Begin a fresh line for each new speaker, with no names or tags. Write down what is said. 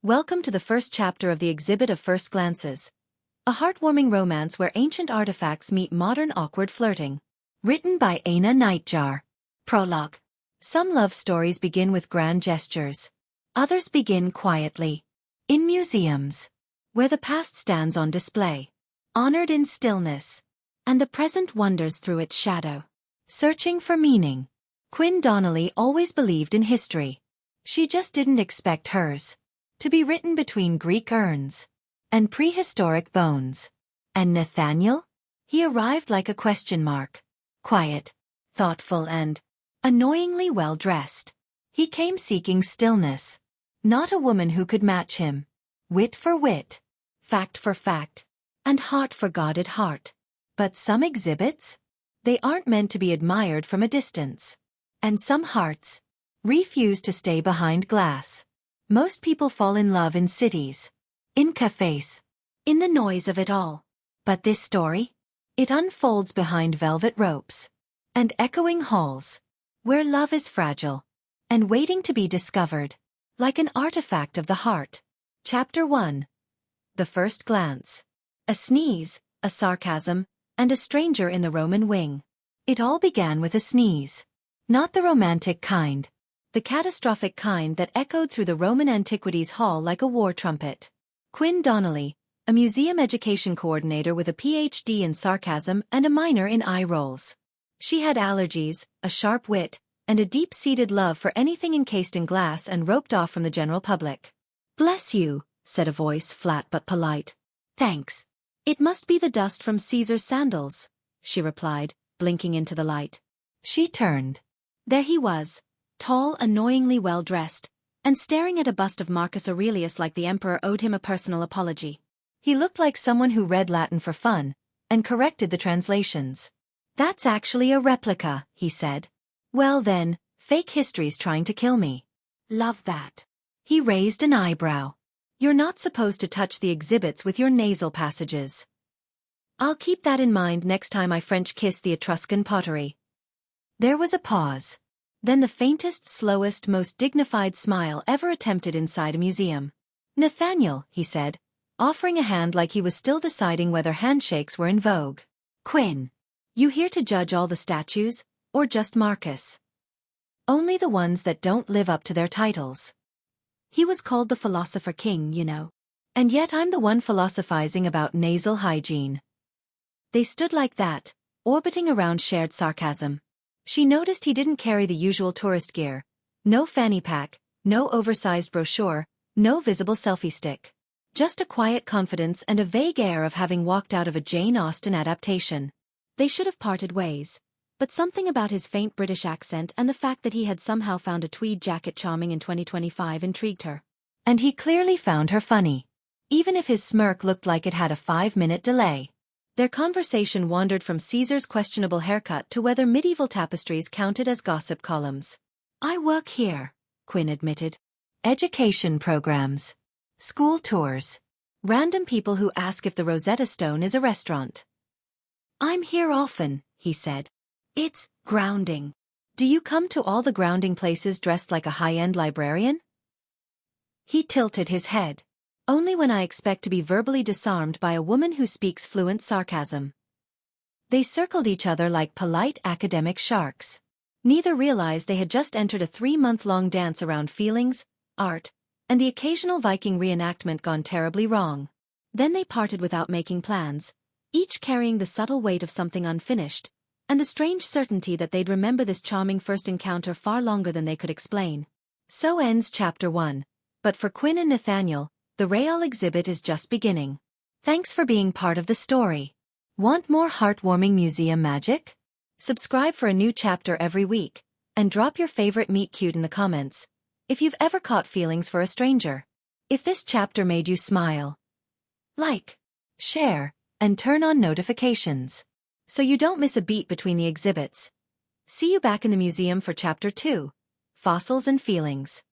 Welcome to the first chapter of the exhibit of First Glances, a heartwarming romance where ancient artifacts meet modern awkward flirting. Written by Nightjar. Prologue. Some love stories begin with grand gestures. Others begin quietly. In museums, where the past stands on display, honored in stillness, and the present wanders through its shadow, searching for meaning. Quinn Donnelly always believed in history. She just didn't expect hers to be written between Greek urns and prehistoric bones. And Nathaniel? He arrived like a question mark. Quiet, thoughtful and annoyingly well-dressed. He came seeking stillness. Not a woman who could match him. Wit for wit, fact for fact, and heart for guarded heart. But some exhibits? They aren't meant to be admired from a distance. And some hearts refuse to stay behind glass. Most people fall in love in cities, in cafes, in the noise of it all. But this story? It unfolds behind velvet ropes and echoing halls, where love is fragile and waiting to be discovered, like an artifact of the heart. Chapter 1. The First Glance. A sneeze, a sarcasm, and a stranger in the Roman wing. It all began with a sneeze. Not the romantic kind. The catastrophic kind that echoed through the Roman Antiquities Hall like a war trumpet. Quinn Donnelly, a museum education coordinator with a PhD in sarcasm and a minor in eye rolls. She had allergies, a sharp wit, and a deep-seated love for anything encased in glass and roped off from the general public. "Bless you," said a voice, flat but polite. "Thanks. It must be the dust from Caesar's sandals," she replied, blinking into the light. She turned. There he was, tall, annoyingly well-dressed, and staring at a bust of Marcus Aurelius like the emperor owed him a personal apology. He looked like someone who read Latin for fun and corrected the translations. "That's actually a replica," he said. "Well then, fake history's trying to kill me." "Love that." He raised an eyebrow. "You're not supposed to touch the exhibits with your nasal passages." "I'll keep that in mind next time I French kiss the Etruscan pottery." There was a pause. Then the faintest, slowest, most dignified smile ever attempted inside a museum. "Nathaniel," he said, offering a hand like he was still deciding whether handshakes were in vogue. "Quinn. You here to judge all the statues, or just Marcus?" "Only the ones that don't live up to their titles. He was called the Philosopher King, you know. And yet I'm the one philosophizing about nasal hygiene." They stood like that, orbiting around shared sarcasm. She noticed he didn't carry the usual tourist gear. No fanny pack, no oversized brochure, no visible selfie stick. Just a quiet confidence and a vague air of having walked out of a Jane Austen adaptation. They should have parted ways. But something about his faint British accent and the fact that he had somehow found a tweed jacket charming in 2025 intrigued her. And he clearly found her funny. Even if his smirk looked like it had a 5-minute delay. Their conversation wandered from Caesar's questionable haircut to whether medieval tapestries counted as gossip columns. "I work here," Quinn admitted. "Education programs. School tours. Random people who ask if the Rosetta Stone is a restaurant." "I'm here often," he said. "It's grounding." "Do you come to all the grounding places dressed like a high-end librarian?" He tilted his head. "Only when I expect to be verbally disarmed by a woman who speaks fluent sarcasm." They circled each other like polite academic sharks. Neither realized they had just entered a 3-month-long dance around feelings, art, and the occasional Viking reenactment gone terribly wrong. Then they parted without making plans, each carrying the subtle weight of something unfinished, and the strange certainty that they'd remember this charming first encounter far longer than they could explain. So ends Chapter 1. But for Quinn and Nathaniel, the Real exhibit is just beginning. Thanks for being part of the story. Want more heartwarming museum magic? Subscribe for a new chapter every week, and drop your favorite meet cute in the comments, if you've ever caught feelings for a stranger. If this chapter made you smile, like, share, and turn on notifications, so you don't miss a beat between the exhibits. See you back in the museum for Chapter 2, Fossils and Feelings.